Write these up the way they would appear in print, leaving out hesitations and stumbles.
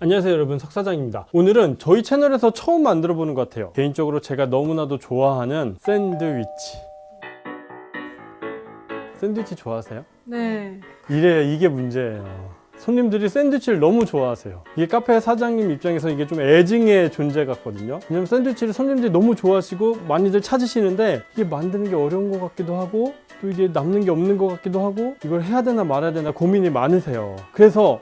안녕하세요 여러분, 석사장입니다. 오늘은 저희 채널에서 처음 만들어 보는 것 같아요. 개인적으로 제가 너무나도 좋아하는 샌드위치 좋아하세요? 네. 이게 문제예요. 손님들이 샌드위치를 너무 좋아하세요. 이게 카페 사장님 입장에서 이게 좀 애증의 존재 같거든요. 왜냐면 샌드위치를 손님들이 너무 좋아하시고 많이들 찾으시는데 이게 만드는 게 어려운 것 같기도 하고 또 이게 남는 게 없는 것 같기도 하고 이걸 해야 되나 말아야 되나 고민이 많으세요. 그래서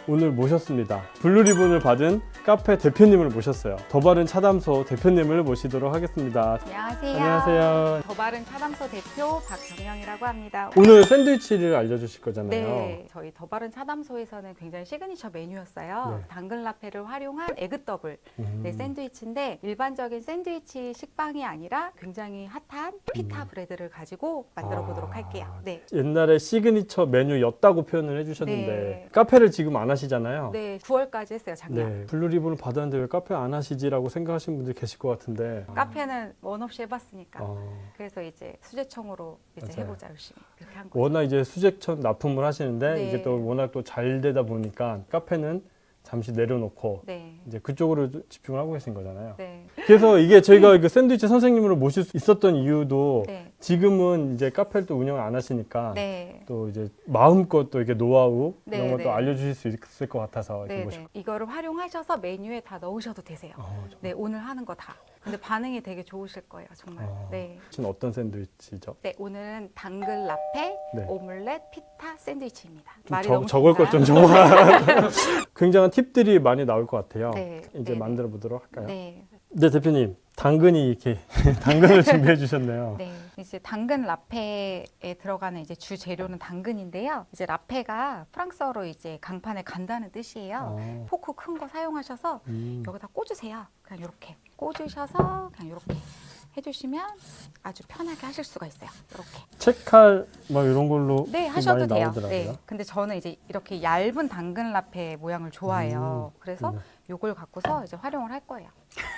오늘 모셨습니다. 블루리본을 받은 카페 대표님을 모셨어요. 더 바른 차담소 대표님을 모시도록 하겠습니다. 안녕하세요. 안녕하세요. 더 바른 차담소 대표 박정영이라고 합니다. 오늘 샌드위치를 알려주실 거잖아요. 네, 저희 더 바른 차담소에서는 굉장히 시그니처 메뉴였어요. 네. 당근 라페를 활용한 에그 더블 네, 음. 샌드위치인데 일반적인 샌드위치 식빵이 아니라 굉장히 핫한 피타 브레드를 가지고 만들어 보도록 할게요. 네. 옛날에 시그니처 메뉴였다고 표현을 해주셨는데 네. 카페를 지금 안 하시잖아요. 네, 9월까지 했어요, 작년. 네, 블루리본을 받았는데 왜 카페 안 하시지라고 생각하시는 분들 계실 것 같은데 카페는 원 없이 해봤으니까. 어, 그래서 이제 수제청으로 이제 맞아요. 해보자 열심히 그렇게 한 거예요. 워낙 이제 수제천 납품을 하시는데 네. 이게 또 워낙 또 잘 되다 보니까 카페는 잠시 내려놓고 네. 이제 그쪽으로 집중을 하고 계신 거잖아요. 네. 그래서 이게 저희가 그 샌드위치 선생님으로 모실 수 있었던 이유도 네. 지금은 이제 카페를 또 운영을 안 하시니까 네. 또 이제 마음껏 또 이게 노하우 네, 이런 것도 네. 알려주실 수 있을 것 같아서 이렇게 네, 모시고. 네. 이거를 활용하셔서 메뉴에 다 넣으셔도 되세요. 네, 오늘 하는 거 다. 근데 반응이 되게 좋으실 거예요, 정말. 네. 지금 어떤 샌드위치죠? 네, 오늘은 당근 라페, 네. 오믈렛, 피타 샌드위치입니다. 적을 것 좀 좋나요? 정말 굉장한 팁들이 많이 나올 것 같아요. 네, 이제 네, 만들어 보도록 할까요? 네. 네, 대표님. 당근이 이렇게 당근을 준비해 주셨네요. 네, 이제 당근 라페에 들어가는 이제 주 재료는 당근인데요. 이제 라페가 프랑스어로 이제 강판에 간다는 뜻이에요. 어, 포크 큰 거 사용하셔서 음. 여기다 꽂으세요. 그냥 이렇게 꽂으셔서 그냥 이렇게 해주시면 아주 편하게 하실 수가 있어요. 이렇게. 책칼 막 이런 걸로 네, 좀 하셔도 많이 돼요. 나오더라고요. 네. 근데 저는 이제 이렇게 얇은 당근 라페 모양을 좋아해요. 그래서 네. 요걸 갖고서 이제 활용을 할 거예요.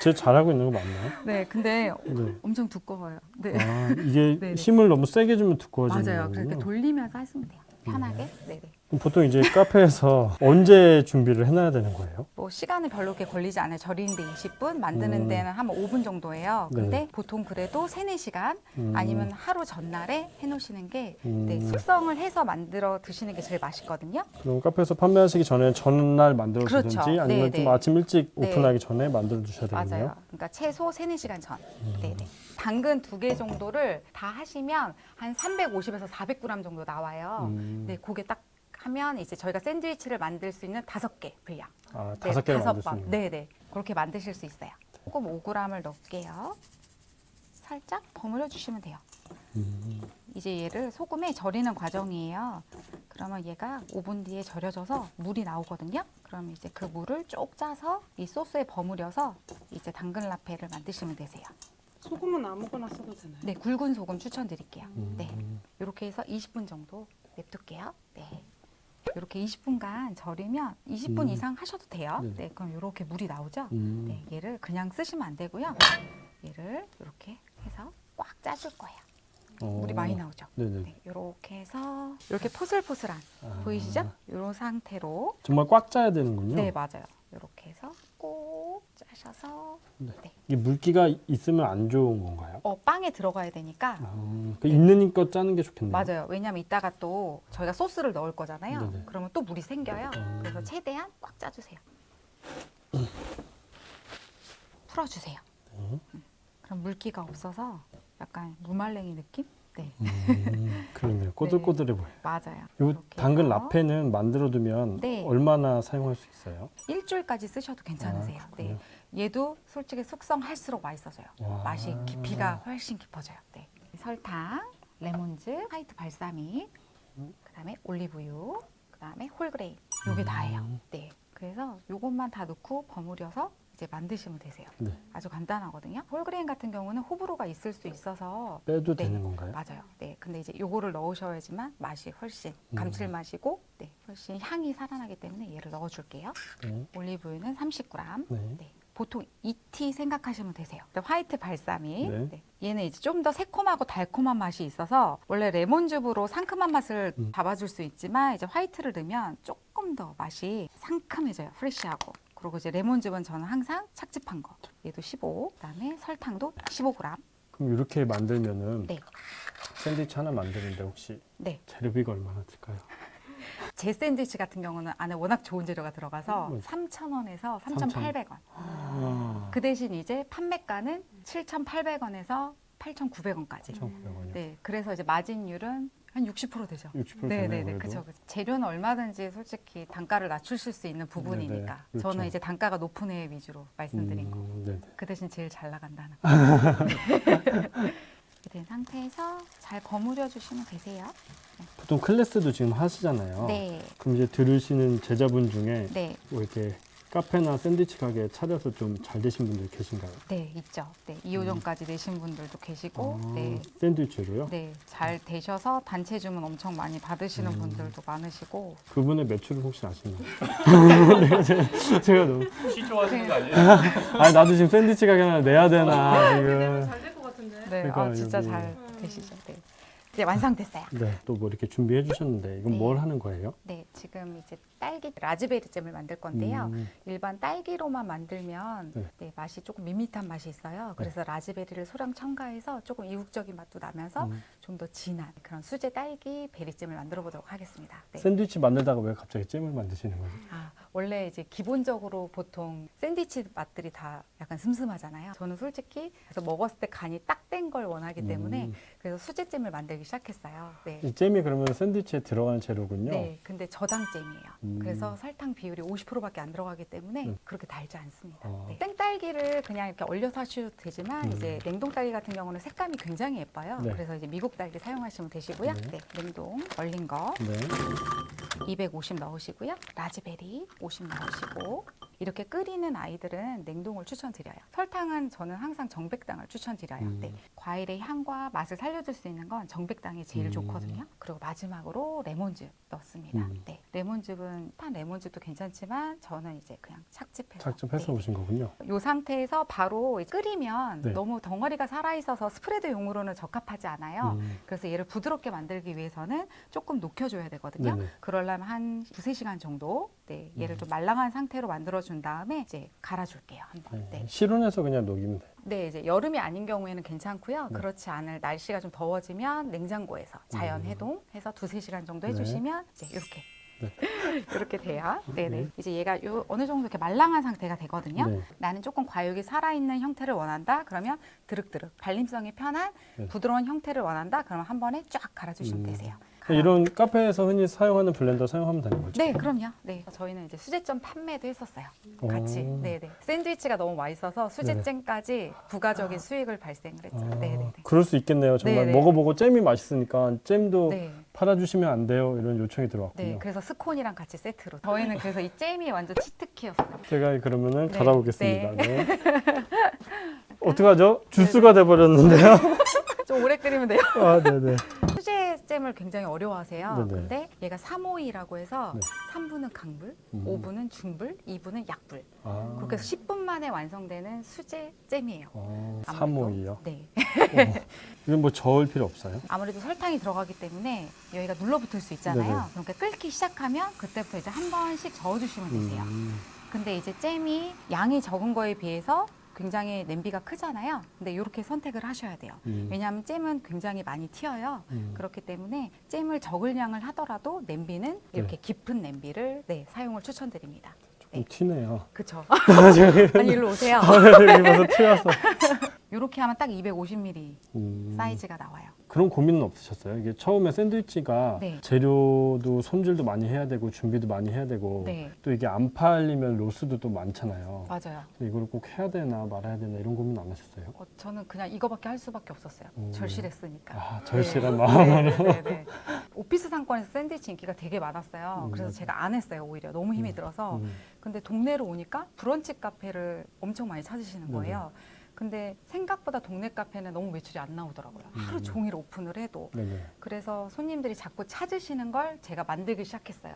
제 잘하고 있는 거 맞나요? 네, 근데 네. 엄청 두꺼워요. 네. 아, 이게 네네. 힘을 너무 세게 주면 두꺼워지는 맞아요. 거군요. 그렇게 돌리면서 하시면 돼요. 편하게. 네, 네. 그럼 보통 이제 카페에서 언제 준비를 해놔야 되는 거예요? 뭐 시간은 별로 그렇게 걸리지 않아요. 절이는데 20분, 만드는 데는 한 5분 정도예요. 네. 근데 보통 그래도 3-4시간 음. 아니면 하루 전날에 해놓으시는 게 네, 음. 숙성을 해서 만들어 드시는 게 제일 맛있거든요. 그럼 카페에서 판매하시기 전에 전날 만들어 주든지 그렇죠. 아니면 네, 좀 네. 아침 일찍 네. 오픈하기 전에 만들어 주셔야 되겠네요. 맞아요. 그러니까 최소 3-4시간 전. 네네. 당근 2개 정도를 다 하시면 한 350에서 400g 정도 나와요. 네, 그게 딱 하면 이제 저희가 샌드위치를 만들 수 있는 5개 분량. 아, 네, 5개를 5번. 만들 수 있는 거예요. 네네. 그렇게 만드실 수 있어요. 소금 5g을 넣을게요. 살짝 버무려 주시면 돼요. 이제 얘를 소금에 절이는 과정이에요. 그러면 얘가 5분 뒤에 절여져서 물이 나오거든요. 그럼 이제 그 물을 쪽 짜서 이 소스에 버무려서 이제 당근 라페를 만드시면 되세요. 소금은 아무거나 써도 되나요? 네, 굵은 소금 추천드릴게요. 네, 이렇게 해서 20분 정도 냅둘게요. 네. 이렇게 20분간 절이면 20분 이상 하셔도 돼요. 네네. 네, 그럼 이렇게 물이 나오죠. 음. 네, 얘를 그냥 쓰시면 안 되고요. 얘를 이렇게 해서 꽉 짜줄 거예요. 물이 많이 나오죠. 네네. 네, 이렇게 해서 이렇게 포슬포슬한 보이시죠? 이런 상태로 정말 꽉 짜야 되는군요. 네, 맞아요. 이렇게 해서 꼭 짜셔서 네. 이게 물기가 있으면 안 좋은 건가요? 빵에 들어가야 되니까 그 있는 것 짜는 게 좋겠네요. 맞아요. 왜냐하면 이따가 또 저희가 소스를 넣을 거잖아요. 네네. 그러면 또 물이 생겨요. 그래서 최대한 꽉 짜주세요. 풀어주세요. 그럼 물기가 없어서 약간 무말랭이 느낌? 네, 그러네요. 꼬들꼬들해 보여요. 맞아요. 요 이렇게 당근 해서 라페는 만들어두면 네. 얼마나 사용할 수 있어요? 일주일까지 쓰셔도 괜찮으세요. 아, 네, 그렇군요. 얘도 솔직히 숙성할수록 맛있어져요. 와. 맛이 깊이가 훨씬 깊어져요. 네. 설탕, 레몬즙, 화이트 발사믹, 그다음에 올리브유, 그다음에 홀그레인. 요게 다예요. 네. 그래서 요것만 다 넣고 버무려서 이제 만드시면 되세요. 네. 아주 간단하거든요. 홀그레인 같은 경우는 호불호가 있을 수 있어서 빼도 네, 되는 건가요? 맞아요. 네. 근데 이제 요거를 넣으셔야지만 맛이 훨씬 감칠맛이고 네, 훨씬 향이 살아나기 때문에 얘를 넣어줄게요. 네. 올리브유는 30g. 네. 네. 보통 2티 생각하시면 되세요. 화이트 발사믹. 네. 네. 얘는 이제 좀 더 새콤하고 달콤한 맛이 있어서 원래 레몬즙으로 상큼한 맛을 잡아줄 수 있지만 이제 화이트를 넣으면 조금 조금 더 맛이 상큼해져요. 프레쉬하고. 그리고 이제 레몬즙은 저는 항상 착즙한 거. 얘도 15. 그다음에 설탕도 15g. 그럼 이렇게 만들면은 네. 샌드위치 하나 만드는데 혹시 네. 재료비가 얼마나 들까요? 제 샌드위치 같은 경우는 안에 워낙 좋은 재료가 들어가서 음. 3,000원에서 3,800원. 아, 그 대신 이제 판매가는 7,800원에서 8,900원까지. 1,900원이요. 네. 그래서 이제 마진율은 한 60% 되죠. 60% 네네네, 되네요, 그렇죠. 그래도. 재료는 얼마든지 솔직히 단가를 낮추실 수 있는 부분이니까 네네, 그렇죠. 저는 이제 단가가 높은 애 위주로 말씀드린 거. 네네. 그 대신 제일 잘 나간다는 거. 이렇게 된 상태에서 잘 버무려 주시면 되세요. 보통 클래스도 지금 하시잖아요. 네, 그럼 이제 들으시는 제자분 중에 네, 뭐 이렇게 카페나 샌드위치 가게 차려서 좀 잘 되신 분들 계신가요? 네, 있죠. 네, 2호점까지 내신 분들도 계시고, 아, 네, 샌드위치로요? 네, 잘 되셔서 단체 주문 엄청 많이 받으시는 분들도 많으시고. 그분의 매출을 혹시 아시나요? 제가 너무 시조하시는 거 아니에요? 아니 나도 지금 샌드위치 가게 하나 내야 되나 지금. 잘 될 것 같은데. 네, 그러니까 진짜 여기- 잘 되시죠. 네, 이제 완성됐어요. 네, 또 뭐 이렇게 준비해 주셨는데 이건 네. 뭘 하는 거예요? 네, 지금 이제 딸기 라즈베리 잼을 만들 건데요. 일반 딸기로만 만들면 네. 네, 맛이 조금 밋밋한 맛이 있어요. 그래서 라즈베리를 소량 첨가해서 조금 이국적인 맛도 나면서 좀 더 진한 그런 수제 딸기 베리잼을 만들어 보도록 하겠습니다. 네. 샌드위치 만들다가 왜 갑자기 잼을 만드시는 거죠? 아, 원래 이제 기본적으로 보통 샌드위치 맛들이 다 약간 슴슴하잖아요. 저는 솔직히 그래서 먹었을 때 간이 딱 된 걸 원하기 때문에 그래서 수제잼을 만들기 시작했어요. 네. 이 잼이 그러면 샌드위치에 들어가는 재료군요. 네, 근데 저당잼이에요. 음. 그래서 설탕 비율이 50%밖에 안 들어가기 때문에 네. 그렇게 달지 않습니다. 아. 네. 생딸기를 그냥 이렇게 얼려서 하셔도 되지만 이제 냉동 딸기 같은 경우는 색감이 굉장히 예뻐요. 네. 그래서 이제 미국 딸기 사용하시면 되시고요. 네. 네, 냉동 얼린 거 네. 250 넣으시고요. 라즈베리 50 넣으시고 이렇게 끓이는 아이들은 냉동을 추천드려요. 설탕은 저는 항상 정백당을 추천드려요. 네. 과일의 향과 맛을 살려줄 수 있는 건 정백당이 제일 좋거든요. 그리고 마지막으로 레몬즙 넣습니다. 네. 레몬즙은 판 레몬즙도 괜찮지만 저는 이제 그냥 착즙해서 착즙해서 네. 오신 거군요. 이 상태에서 바로 끓이면 네. 너무 덩어리가 살아있어서 스프레드용으로는 적합하지 않아요. 그래서 얘를 부드럽게 만들기 위해서는 조금 녹여줘야 되거든요. 네네. 그러려면 한 2~3시간 정도 네, 얘를 좀 말랑한 상태로 만들어준 다음에 이제 갈아줄게요. 한번. 네. 네. 실온에서 그냥 녹이면 돼요. 네, 이제 여름이 아닌 경우에는 괜찮고요. 네. 그렇지 않을 날씨가 좀 더워지면 냉장고에서 자연 해동해서 2~3시간 정도 네. 해주시면 이제 이렇게 네. 이렇게 돼요. 네네. 네. 이제 얘가 어느 정도 이렇게 말랑한 상태가 되거든요. 네. 나는 조금 과육이 살아있는 형태를 원한다. 그러면 드륵드륵 발림성이 편한 네. 부드러운 형태를 원한다. 그러면 한 번에 쫙 갈아주시면 되세요. 이런 카페에서 흔히 사용하는 블렌더 사용하면 되는 거죠? 네, 그럼요. 네, 저희는 이제 수제점 판매도 했었어요. 같이. 오. 네, 네. 샌드위치가 너무 맛있어서 수제잼까지 부가적인 수익을 발생을 했죠. 아, 네, 네, 네. 그럴 수 있겠네요. 정말 네네. 먹어보고 잼이 맛있으니까 잼도 네. 팔아주시면 안 돼요. 이런 요청이 들어왔군요. 네, 그래서 스콘이랑 같이 세트로. 저희는 그래서 이 잼이 완전 치트키였어요. 제가 그러면은 네. 갈아보겠습니다. 네. 어떡하죠? 주스가 돼버렸는데요. 좀 오래 끓이면 돼요. 아, 네네. 수제잼을 굉장히 어려워하세요. 네네. 근데 얘가 352라고 해서 네. 3분은 강불, 5분은 중불, 2분은 약불. 아, 그렇게 해서 10분 만에 완성되는 수제잼이에요. 어, 아무래도. 352요. 네. 이건 뭐 저을 필요 없어요? 아무래도 설탕이 들어가기 때문에 여기가 눌러붙을 수 있잖아요. 네네. 그러니까 끓기 시작하면 그때부터 이제 한 번씩 저어주시면 되세요. 근데 이제 잼이 양이 적은 거에 비해서 굉장히 냄비가 크잖아요. 근데 이렇게 선택을 하셔야 돼요. 왜냐하면 잼은 굉장히 많이 튀어요. 그렇기 때문에 잼을 적을 양을 하더라도 냄비는 이렇게 깊은 냄비를 네, 사용을 추천드립니다. 좀 튀네요. 그쵸? 제가 아니, 일로 오세요. 여기 봐서 튀어서. 이렇게 하면 딱 250ml 음, 사이즈가 나와요. 그런 고민은 없으셨어요? 이게 처음에 샌드위치가 네. 재료도 손질도 많이 해야 되고 준비도 많이 해야 되고 네. 또 이게 안 팔리면 로스도 또 많잖아요. 맞아요. 근데 이걸 꼭 해야 되나 말아야 되나 이런 고민 안 하셨어요? 저는 그냥 이거밖에 할 수밖에 없었어요. 절실했으니까. 아, 절실한 네. 마음으로. 네. 오피스 상권에서 샌드위치 인기가 되게 많았어요. 그래서 제가 안 했어요. 오히려 너무 힘이 들어서. 근데 동네로 오니까 브런치 카페를 엄청 많이 찾으시는 거예요. 근데 생각보다 동네 카페는 너무 매출이 안 나오더라고요. 하루 종일 오픈을 해도. 네네. 그래서 손님들이 자꾸 찾으시는 걸 제가 만들기 시작했어요.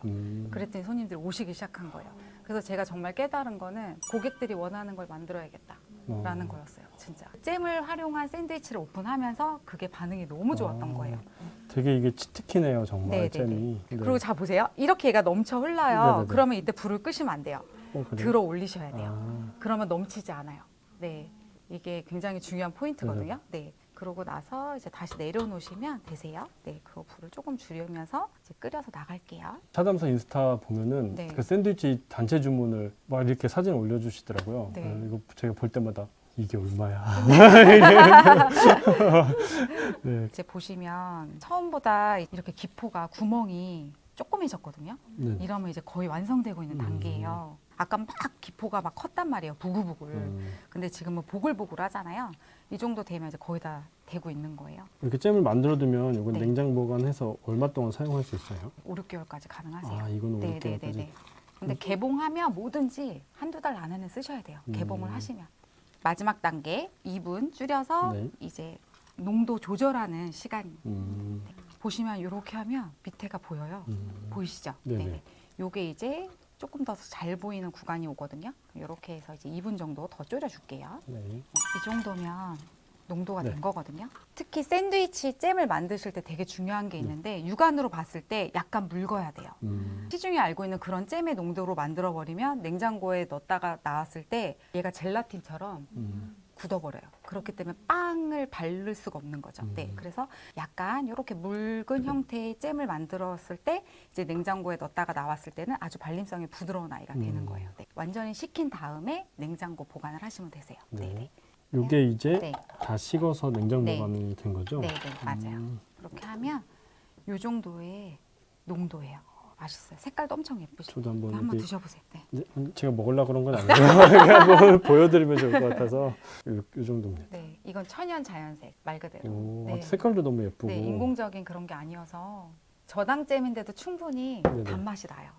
그랬더니 손님들이 오시기 시작한 거예요. 그래서 제가 정말 깨달은 거는 고객들이 원하는 걸 만들어야겠다. 라는 거였어요. 진짜. 잼을 활용한 샌드위치를 오픈하면서 그게 반응이 너무 좋았던 거예요. 되게 이게 치트키네요, 정말 네네네. 잼이. 네. 그리고 자 보세요. 이렇게 얘가 넘쳐 흘러요. 네네네. 그러면 이때 불을 끄시면 안 돼요. 그래요? 들어 올리셔야 돼요. 아, 그러면 넘치지 않아요. 네. 이게 굉장히 중요한 포인트거든요. 네. 그러고 나서 이제 다시 내려놓으시면 되세요. 네. 그 불을 조금 줄이면서 이제 끓여서 나갈게요. 차담사 인스타 보면은 네. 그 샌드위치 단체 주문을 막 이렇게 사진 올려주시더라고요. 네. 이거 제가 볼 때마다 이게 얼마야. 네. 이제 보시면 처음보다 이렇게 기포가 구멍이 조그매졌거든요. 네. 이러면 이제 거의 완성되고 있는 음. 단계예요. 아까 막 기포가 막 컸단 말이에요. 부글부글. 근데 지금은 보글보글 하잖아요. 이 정도 되면 이제 거의 다 되고 있는 거예요. 이렇게 잼을 만들어두면 이건 네. 냉장 보관해서 얼마 동안 사용할 수 있어요? 5, 6개월까지 가능하세요. 아, 이건 네, 네, 5개월까지. 네, 네. 근데 개봉하면 뭐든지 한두 달 안에는 쓰셔야 돼요. 개봉을 하시면. 마지막 단계 2분 줄여서 네. 이제 농도 조절하는 시간. 음, 보시면 이렇게 하면 밑에가 보여요. 보이시죠? 네네. 네. 요게 이제 조금 더 잘 보이는 구간이 오거든요. 이렇게 해서 이제 2분 정도 더 졸여줄게요. 네. 이 정도면 농도가 네. 된 거거든요. 특히 샌드위치 잼을 만드실 때 되게 중요한 게 있는데 육안으로 봤을 때 약간 묽어야 돼요. 시중에 알고 있는 그런 잼의 농도로 만들어 버리면 냉장고에 넣었다가 나왔을 때 얘가 젤라틴처럼 굳어버려요. 그렇기 때문에 빵을 바를 수가 없는 거죠. 네, 그래서 약간 이렇게 묽은 형태의 잼을 만들었을 때 이제 냉장고에 넣었다가 나왔을 때는 아주 발림성이 부드러운 아이가 되는 거예요. 네, 완전히 식힌 다음에 냉장고 보관을 하시면 되세요. 네, 네. 네, 이게 이제 네, 다 식어서 냉장 네. 보관이 된 거죠? 네, 네, 맞아요. 음, 그렇게 하면 이 정도의 농도예요. 맛있어요. 색깔도 엄청 예쁘시죠? 저도 한번 한번 이렇게 드셔보세요. 네. 제가 먹으려고 그런 건 아니고요. 그냥 뭐 보여드리면 좋을 것 같아서 이 정도입니다. 네, 이건 천연 자연색 말 그대로. 오, 네. 색깔도 너무 예쁘고. 네, 인공적인 그런 게 아니어서 저당잼인데도 충분히 네네. 단맛이 나요.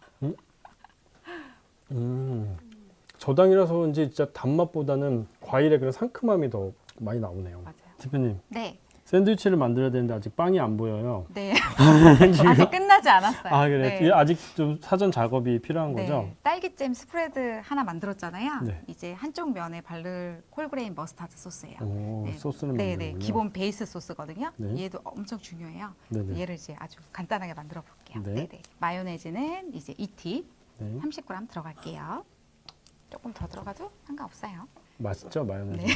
저당이라서 그런지 진짜 단맛보다는 과일의 그런 상큼함이 더 많이 나오네요. 맞아요. 대표님, 네, 샌드위치를 만들어야 되는데 아직 빵이 안 보여요. 네. 아직 끝나지 않았어요. 아, 그래. 네. 아직 좀 사전 작업이 필요한 거죠? 네, 딸기잼 스프레드 하나 만들었잖아요. 네. 이제 한쪽 면에 바를 홀그레인 머스타드 소스예요. 오, 네. 소스를 네, 만드는군요. 네, 기본 베이스 소스거든요. 네. 얘도 엄청 중요해요. 네네. 얘를 이제 아주 간단하게 만들어 볼게요. 네. 네. 네. 마요네즈는 이제 2팁 네. 30g 들어갈게요. 조금 더 들어가도 상관없어요. 맛있죠, 마요네즈. 네.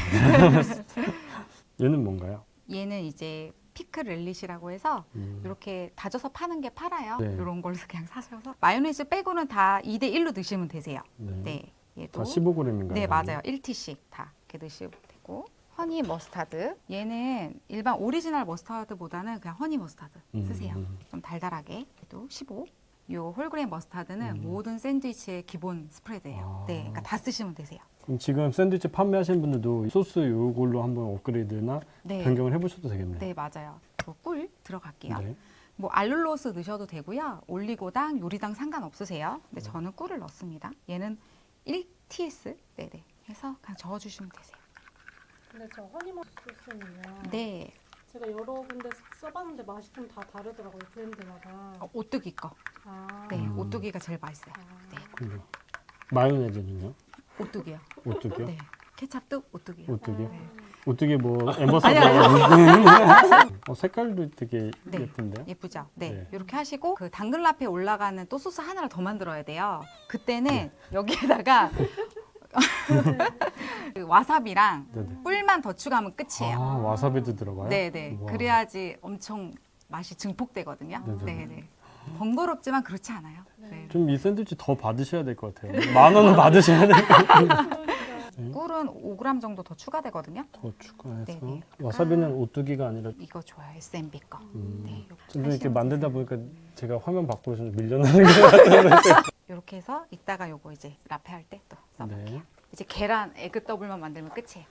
얘는 뭔가요? 얘는 이제 피클 렐리시라고 해서 이렇게 다져서 파는 게 팔아요. 네. 이런 걸 그냥 사셔서 마요네즈 빼고는 다 2대 1로 드시면 되세요. 네, 얘도 다 15g인가요? 네 맞아요. 1티씩 다 이렇게 드시면 되고 허니 머스타드 얘는 일반 오리지널 머스타드보다는 그냥 허니 머스타드 쓰세요. 좀 달달하게 얘도 15. 요 홀그레인 머스타드는 모든 샌드위치의 기본 스프레드예요. 네, 그러니까 다 쓰시면 되세요. 그럼 지금 샌드위치 판매하시는 분들도 소스 요걸로 한번 업그레이드나 네, 변경을 해보셔도 되겠네요. 네 맞아요. 꿀 들어갈게요. 네. 뭐 알룰로스 넣으셔도 되고요. 올리고당, 요리당 상관없으세요. 근데 저는 꿀을 넣습니다. 얘는 1TS 네네 해서 그냥 저어주시면 되세요. 근데 저 허니머스 소스는요. 네, 제가 여러 군데 써봤는데 맛이 좀 다 다르더라고요. 브랜드마다. 오뚜기 거. 아. 네, 오뚜기가 제일 맛있어요. 네, 그리고 마요네즈는요? 오뚜기요. 오뚜기요? 네, 케찹도 오뚜기요. 오뚜기요? 네. 오뚜기 뭐 엠버서더 색깔도 되게 네. 예쁜데요? 예쁘죠? 네. 네. 이렇게 하시고 그 당근 라페 올라가는 또 소스 하나를 더 만들어야 돼요. 그때는 네. 여기에다가 그 와사비랑 네네. 꿀만 더 추가하면 끝이에요. 아, 와사비도 들어가요? 네네. 우와. 그래야지 엄청 맛이 증폭되거든요. 네네. 네네. 번거롭지만 그렇지 않아요. 네. 좀 이 샌드위치 더 받으셔야 될 것 같아요. 10,000원은 받으셔야 될 것 같아요. 꿀은 5g 정도 더 추가되거든요. 더 추가해서 네네. 와사비는 오뚜기가 아니라 이거 좋아요. SMB 거. 네. 좀 이렇게 만들다 보니까 제가 화면 밖으로 좀 밀려나는 것 같아요. 이렇게 해서 이따가 요거 이제 라페 할 때 또 써볼게요. 네. 이제 계란 에그 더블만 만들면 끝이에요.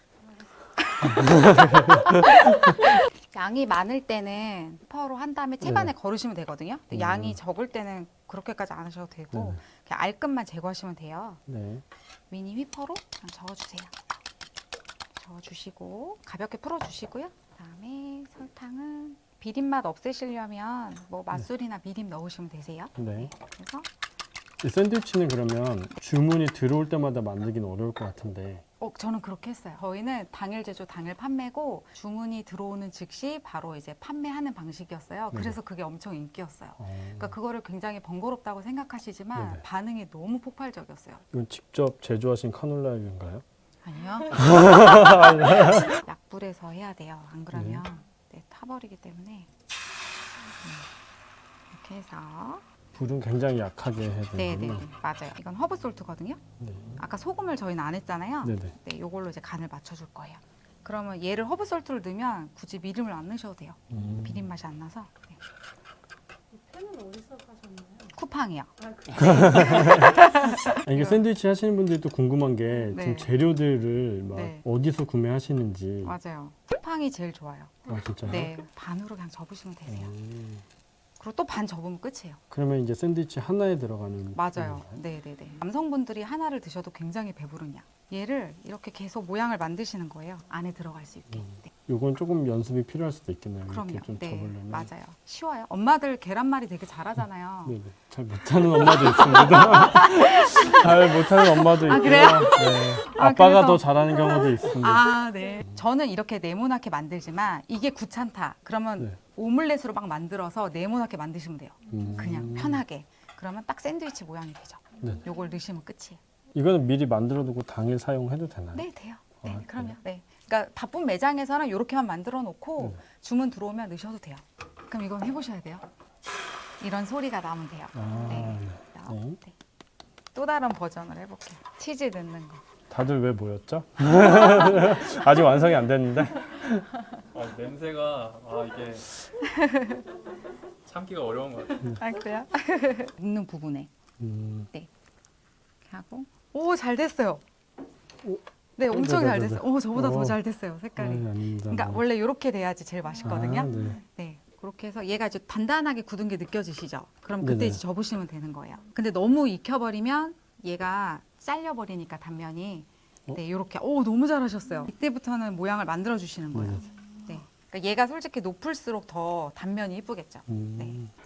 양이 많을 때는 퍼로 한 다음에 채반에 걸으시면 되거든요. 근데 양이 적을 때는 그렇게까지 안 하셔도 되고 네네. 그냥 알끝만 제거하시면 돼요. 네. 미니 휘퍼로 그냥 저어주세요. 저어주시고 가볍게 풀어주시고요. 그다음에 설탕은 비린맛 없애시려면 뭐 맛술이나 미림 넣으시면 되세요. 네. 그래서 이 샌드위치는 그러면 주문이 들어올 때마다 만들기는 어려울 것 같은데 저는 그렇게 했어요. 저희는 당일 제조, 당일 판매고 주문이 들어오는 즉시 바로 이제 판매하는 방식이었어요. 네네. 그래서 그게 엄청 인기였어요. 그러니까 그거를 굉장히 번거롭다고 생각하시지만 네네. 반응이 너무 폭발적이었어요. 이건 직접 제조하신 카놀라유인가요? 아니요. 약불에서 해야 돼요. 안 그러면 네, 타버리기 때문에 이렇게 해서 불은 굉장히 약하게 해야 네네 되는군요. 맞아요. 이건 허브 솔트거든요. 네. 아까 소금을 저희는 안 했잖아요. 네네. 네, 요걸로 이제 간을 맞춰줄 거예요. 그러면 얘를 허브 솔트를 넣으면 굳이 미림을 안 넣으셔도 돼요. 비린 맛이 안 나서. 네. 이 팬은 어디서 사셨나요? 쿠팡이요. 아, 그 이게 샌드위치 하시는 분들이 또 궁금한 게 네. 지금 재료들을 막 네. 어디서 구매하시는지. 맞아요. 쿠팡이 제일 좋아요. 아 진짜요? 네, 반으로 그냥 접으시면 되세요. 음. 그리고 또 반 접으면 끝이에요. 그러면 이제 샌드위치 하나에 들어가는 맞아요. 건가요? 네네네. 남성분들이 하나를 드셔도 굉장히 배부른 양. 얘를 이렇게 계속 모양을 만드시는 거예요. 안에 들어갈 수 있게. 네. 요건 조금 연습이 필요할 수도 있겠네요. 그럼요. 이렇게 좀 네, 접으려면. 맞아요. 쉬워요. 엄마들 계란말이 되게 잘하잖아요. 네네. 잘 못하는 엄마도 있습니다. 잘 못하는 엄마도 있고요. 아, 그래요? 네. 아, 아빠가 그래서- 더 잘하는 경우도 있습니다. 아, 네. 저는 이렇게 네모나게 만들지만 이게 귀찮다. 그러면 네. 오믈렛으로 막 만들어서 네모나게 만드시면 돼요. 음. 그냥 편하게. 그러면 딱 샌드위치 모양이 되죠. 네. 요걸 넣으시면 끝이에요. 이거는 미리 만들어두고 당일 사용해도 되나요? 네, 돼요. 네, 아, 그럼요. 네. 그러니까 바쁜 매장에서는 이렇게만 만들어 놓고 네. 주문 들어오면 넣으셔도 돼요. 그럼 이건 해보셔야 돼요. 이런 소리가 나면 돼요. 아, 네. 네. 네. 또 다른 버전을 해볼게요. 치즈 넣는 거. 다들 왜 모였죠? 아직 완성이 안 됐는데. 아, 냄새가 이게 참기가 어려운 것 같아요. 아, 그래요? 넣는 부분에 음. 하고. 오, 잘 됐어요. 오. 네, 엄청 잘 네네네네. 됐어요. 오, 저보다 어. 더 잘 됐어요. 색깔이. 아닙니다. 그러니까 원래 이렇게 돼야지 제일 맛있거든요. 아, 네. 네. 그렇게 해서 얘가 이제 단단하게 굳은 게 느껴지시죠? 그럼 그때 네네. 이제 접으시면 되는 거예요. 근데 너무 익혀버리면 얘가 잘려버리니까 단면이 네, 이렇게. 오, 너무 잘하셨어요. 이때부터는 모양을 만들어 주시는 거예요. 네. 그러니까 얘가 솔직히 높을수록 더 단면이 이쁘겠죠.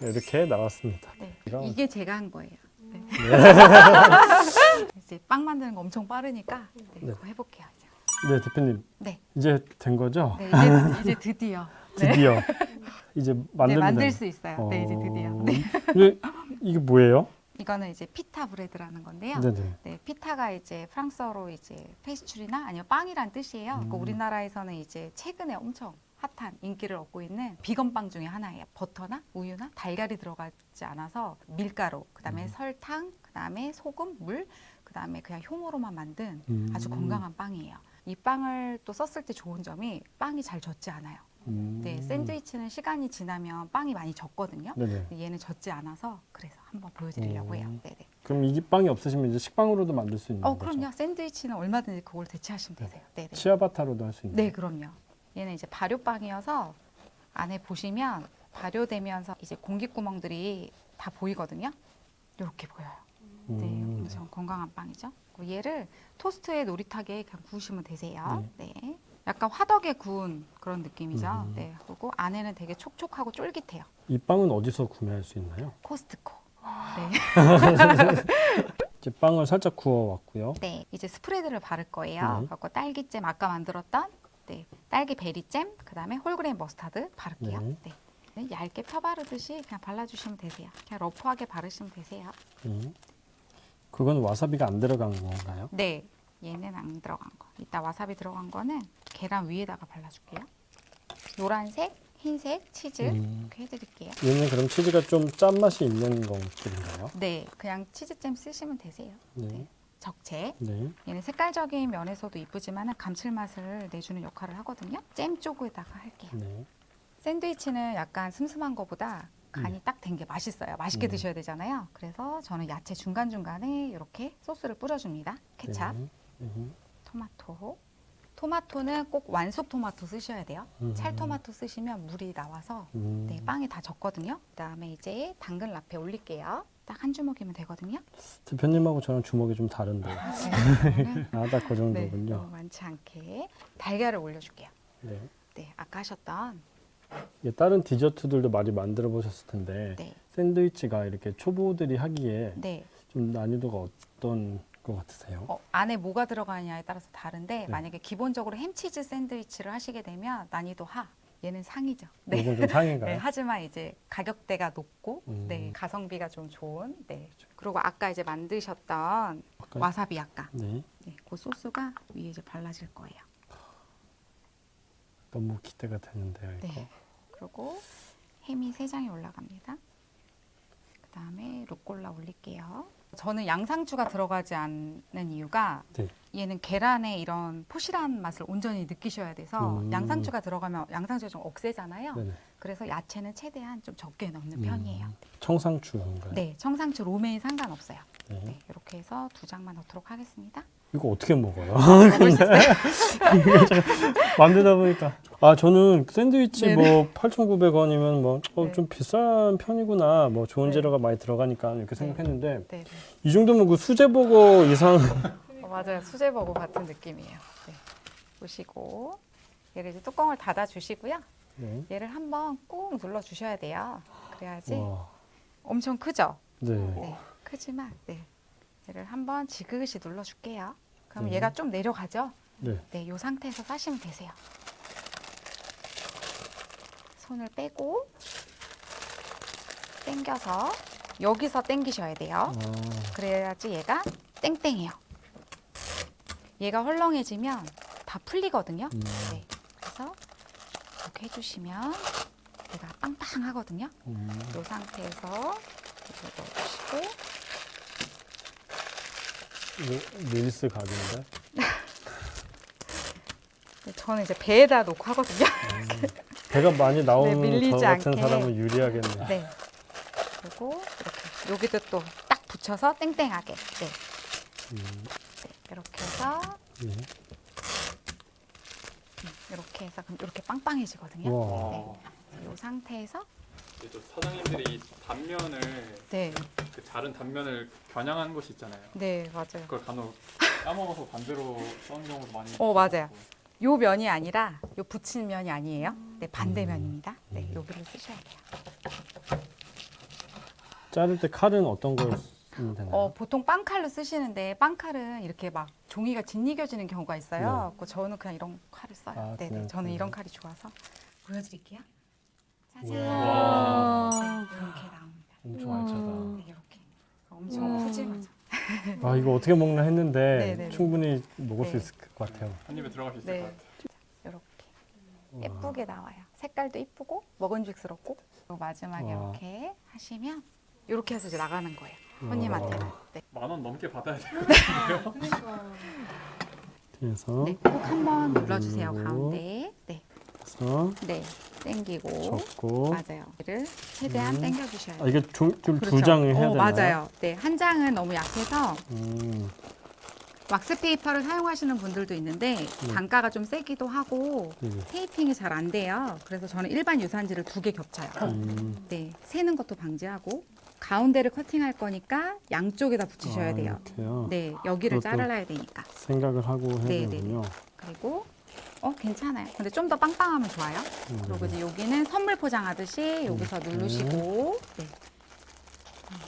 이렇게 나왔습니다. 네. 이런- 이게 제가 한 거예요. 네. 이제 빵 만드는 거 엄청 빠르니까 네, 네. 그거 해볼게요. 이제. 네, 대표님. 네. 이제 된 거죠? 네, 이제 드디어. 드디어. 이제 네, 만들면 만들 되는- 수 있어요. 네, 이제 드디어. 어, 네. 근데 이게 뭐예요? 이거는 이제 피타 브레드라는 건데요. 네네. 네, 피타가 이제 프랑스어로 이제 페스츄리나 아니면 빵이란 뜻이에요. 그러니까 우리나라에서는 이제 최근에 엄청 핫한 인기를 얻고 있는 비건 빵 중에 하나예요. 버터나 우유나 달걀이 들어가지 않아서 밀가루, 그다음에 설탕, 그다음에 소금, 물, 그다음에 그냥 효모로만 만든 아주 건강한 빵이에요. 이 빵을 또 썼을 때 좋은 점이 빵이 잘 젖지 않아요. 네, 샌드위치는 시간이 지나면 빵이 많이 젖거든요. 네네. 얘는 젖지 않아서 그래서 한번 보여드리려고 해요. 네네. 그럼 이 빵이 없으시면 이제 식빵으로도 만들 수 있는 거죠? 그럼요. 샌드위치는 얼마든지 그걸 대체하시면 되세요. 네네. 치아바타로도 할 수 있는 네, 그럼요. 얘는 이제 발효빵이어서 안에 보시면 발효되면서 이제 공기구멍들이 다 보이거든요. 이렇게 보여요. 네, 엄청 건강한 빵이죠. 그리고 얘를 토스트에 노릇하게 그냥 구우시면 되세요. 네. 약간 화덕에 구운 그런 느낌이죠. 네. 그리고 안에는 되게 촉촉하고 쫄깃해요. 이 빵은 어디서 구매할 수 있나요? 코스트코. 네. 이제 빵을 살짝 구워 왔고요. 네, 이제 스프레드를 바를 거예요. 네. 그래서 딸기잼 아까 만들었던 네, 딸기 베리잼, 그다음에 홀그레인 머스타드 바를게요. 네. 네. 네, 얇게 펴 바르듯이 그냥 발라주시면 되세요. 그냥 러프하게 바르시면 되세요. 그건 와사비가 안 들어간 건가요? 네, 얘는 안 들어간 거. 이따 와사비 들어간 거는 계란 위에다가 발라줄게요. 노란색, 흰색, 치즈 이렇게 해드릴게요. 얘는 그럼 치즈가 좀 짠맛이 있는 것들인가요? 네, 그냥 치즈잼 쓰시면 되세요. 네. 적재. 네. 얘는 색깔적인 면에서도 이쁘지만 감칠맛을 내주는 역할을 하거든요. 잼 쪽에다가 할게요. 네. 샌드위치는 약간 슴슴한 것보다 간이 딱 된 게 맛있어요. 맛있게 드셔야 되잖아요. 그래서 저는 야채 중간중간에 이렇게 소스를 뿌려줍니다. 케찹, 네. 토마토. 토마토는 꼭 완숙 토마토 쓰셔야 돼요. 찰토마토 쓰시면 물이 나와서 네, 빵이 다 젖거든요. 그다음에 이제 당근 라페 올릴게요. 딱 한 주먹이면 되거든요. 대표님하고 저랑 주먹이 좀 다른데. 그러면은 아, 딱 그 네, 정도군요. 너무 많지 않게 달걀을 올려줄게요. 네. 네, 아까 하셨던 이게 다른 디저트들도 많이 만들어 보셨을 텐데 네, 샌드위치가 이렇게 초보들이 하기에 네. 좀 난이도가 어떤 것 같으세요? 안에 뭐가 들어가느냐에 따라서 다른데 네. 만약에 기본적으로 햄치즈 샌드위치를 하시게 되면 난이도 하. 얘는 상이죠. 네. 이건 좀 상인가요? 네, 하지만 이제 가격대가 높고 네, 가성비가 좀 좋은. 네. 그리고 아까 이제 만드셨던 아까- 와사비 아까 네. 네, 그 소스가 위에 이제 발라질 거예요. 너무 기대가 되는데요, 이거. 네. 그리고 햄이 3장이 올라갑니다. 그 다음에 루꼴라 올릴게요. 저는 양상추가 들어가지 않는 이유가 네. 얘는 계란의 이런 포실한 맛을 온전히 느끼셔야 돼서 양상추가 들어가면 양상추가 좀 억세잖아요. 네네. 그래서 야채는 최대한 좀 적게 넣는 편이에요. 청상추인가요? 네, 청상추 로메인 상관없어요. 네. 네, 이렇게 해서 2장만 넣도록 하겠습니다. 이거 어떻게 먹어요? 먹을 수 있어요. 만들다 보니까 저는 샌드위치 네네. 뭐 8,900원이면 뭐 네. 좀 비싼 편이구나. 뭐 좋은 네. 재료가 많이 들어가니까 이렇게 네. 생각했는데 네, 네. 이 정도면 그 수제버거 이상 맞아요. 수제버거 같은 느낌이에요. 네. 보시고 얘를 이제 뚜껑을 닫아 주시고요. 네. 얘를 한번 꾹 눌러 주셔야 돼요. 그래야지 와. 엄청 크죠? 네. 네, 크지만 네. 얘를 한번 지그시 눌러 줄게요. 그럼 네. 얘가 좀 내려가죠? 네. 네, 이 상태에서 싸시면 되세요. 손을 빼고 당겨서 여기서 당기셔야 돼요. 그래야지 얘가 땡땡해요. 얘가 헐렁해지면 다 풀리거든요. 네, 그래서 이렇게 해주시면 얘가 빵빵하거든요. 이 상태에서 이거 넣어주시고 릴스 각인데. 네, 저는 이제 배에다 놓고 하거든요. 배가 많이 나오는 밀리지 저 같은 않게. 사람은 유리하겠네요. 네. 그리고 이렇게 여기도 또 딱 붙여서 땡땡하게. 네. 네. 이렇게 해서 네. 이렇게 해서 그럼 이렇게 빵빵해지거든요. 와. 이 상태에서 이제 또 사장님들이 단면을 네, 그 자른 단면을 겨냥하는 곳이 있잖아요. 네 맞아요. 그걸 간혹 까먹어서 반대로 써는 경우도 많이. 맞아요. 요 면이 아니라 요 붙인 면이 아니에요. 네, 반대면입니다. 네, 여기를 쓰셔야 돼요. 자를 때 칼은 어떤 걸 쓰면 되나요? 보통 빵칼로 쓰시는데 빵칼은 이렇게 막 종이가 짓이겨지는 경우가 있어요. 그래서 저는 그냥 이런 칼을 써요. 아, 네, 그냥 저는 그냥. 이런 칼이 좋아서 보여드릴게요. 짜잔. 와. 네, 이렇게 나옵니다. 엄청 알차다. 네, 이렇게 엄청 푸짐하죠. 이거 어떻게 먹나 했는데 네네네. 충분히 먹을 수 네. 있을 것 같아요. 한 입에 들어갈 수 있을 네. 것 같아요. 이렇게 예쁘게 나와요. 색깔도 이쁘고 먹음직스럽고 그리고 마지막에 와. 이렇게 하시면 이렇게 해서 이제 나가는 거예요. 손님한테는. 네. 10,000원 넘게 받아야 돼요. 그러니까 뒤에서 네, 꼭 한번 눌러주세요. 누르고. 가운데. 네, 해서 네, 당기고. 접고 맞아요. 얘를 최대한 당겨주셔야 돼요. 이게 좀 두 그렇죠. 장을 해야 되나요? 맞아요. 네, 한 장은 너무 약해서 음, 왁스 페이퍼를 사용하시는 분들도 있는데 단가가 좀 세기도 하고 네. 테이핑이 잘 안 돼요. 그래서 저는 일반 유산지를 2개 겹쳐요. 네, 새는 것도 방지하고 가운데를 커팅할 거니까 양쪽에다 붙이셔야 돼요. 이렇게요. 네, 여기를 그것도 잘라야 되니까. 생각을 하고 해야 네, 되는군요. 그리고 괜찮아요. 근데 좀 더 빵빵하면 좋아요. 그리고 이제 여기는 선물 포장하듯이 여기서 누르시고 네.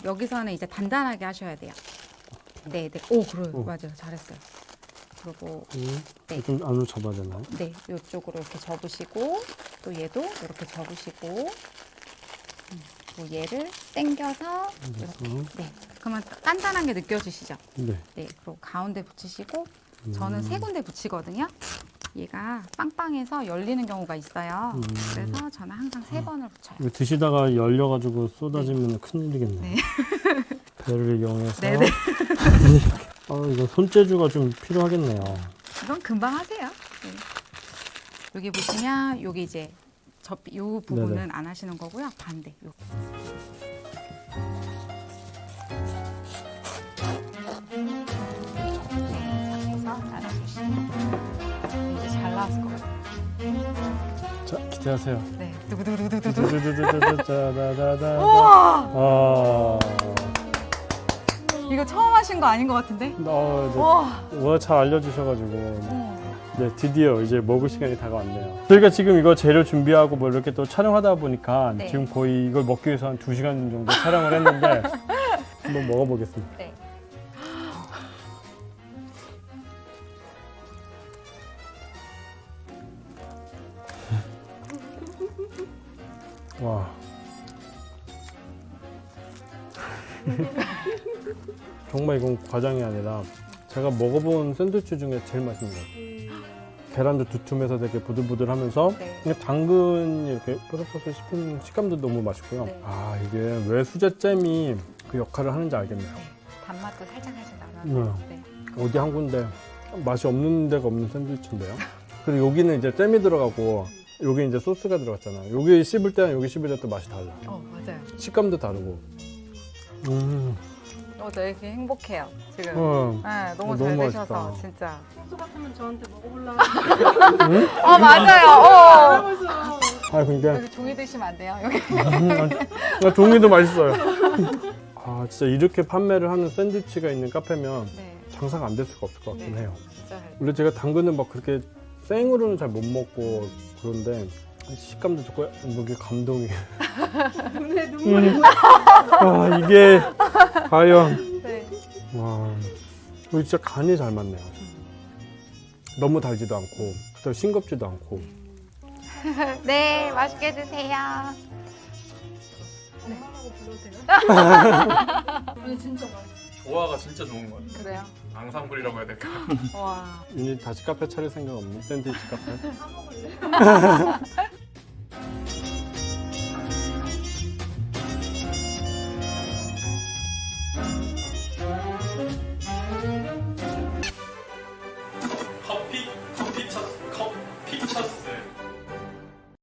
여기서는 이제 단단하게 하셔야 돼요. 네, 네. 그래요. 오. 맞아요. 잘했어요. 그리고 네. 좀 안으로 접어야 되나요? 네, 이쪽으로 이렇게 접으시고 또 얘도 이렇게 접으시고 또 얘를 당겨서 이렇게. 네, 그러면 단단한 게 느껴지시죠? 네. 네, 그리고 가운데 붙이시고 저는 3군데 붙이거든요. 얘가 빵빵해서 열리는 경우가 있어요. 그래서 저는 항상 3번을 붙여요. 이거 드시다가 열려가지고 쏟아지면 큰일이겠네요. 네. 배를 이용해서. 네네. 이거 손재주가 좀 필요하겠네요. 이건 금방 하세요. 네. 여기 보시면 여기 이제 요 부분은 네네. 안 하시는 거고요. 반대. 요. 해서 잘라주시면 이제 잘 나왔을 것 같아요. 자, 기대하세요. 네. 두구두구두구두구. 두두두두두두, 짜다다다. 우와! 이거 처음 하신 거 아닌 것 같은데? 와! 워낙 잘 알려주셔가지고 네, 드디어 이제 먹을 시간이 다가왔네요. 저희가 지금 이거 재료 준비하고 뭐 이렇게 또 촬영하다 보니까 네. 지금 거의 이걸 먹기 위해서 한 2시간 정도 촬영을 했는데 한번 먹어보겠습니다. 네. 와. 정말 이건 과장이 아니라 제가 먹어본 샌드위치 중에 제일 맛있는 것 같아요. 계란도 두툼해서 되게 부들부들하면서 네. 그냥 당근 이렇게 뽀득뽀득 씹히는 식감도 너무 맛있고요. 네. 아 이게 왜 수제잼이 그 역할을 하는지 알겠네요. 네. 단맛도 살짝 나면서. 네. 어디 한 군데 맛이 없는 데가 없는 샌드위치인데요. 그리고 여기는 이제 잼이 들어가고 여기 이제 소스가 들어갔잖아요. 여기 씹을 때랑 여기 씹을 때 또 맛이 달라. 맞아요. 식감도 다르고. 저 이렇게 행복해요 지금. 네, 너무 너무 잘 맛있다. 드셔서 진짜. 소스 같으면 저한테 먹어보려고 맞아요. 하고 있어요. 아 근데 여기 종이 드시면 안 돼요. 여기. 종이도 맛있어요. 아 진짜 이렇게 판매를 하는 샌드위치가 있는 카페면 네. 장사가 안 될 수가 없을 것 같긴 네. 해요. 진짜. 원래 제가 당근은 막 그렇게 생으로는 잘 못 먹고 그런데 식감도 좋고 이게 감동이. 눈에 눈물이 아 이게 과연 네. 와 이거 진짜 간이 잘 맞네요. 너무 달지도 않고 또 싱겁지도 않고. 네, 맛있게 드세요. 엄마라고 불러도 돼요? 아니 진짜 맛있어. 조화가 진짜 좋은 것 같아요. 그래요? 앙상블이라고 해야 될까? 와. 이제 다시 카페 차릴 생각 없니? 샌드위치 카페? 사 먹을래?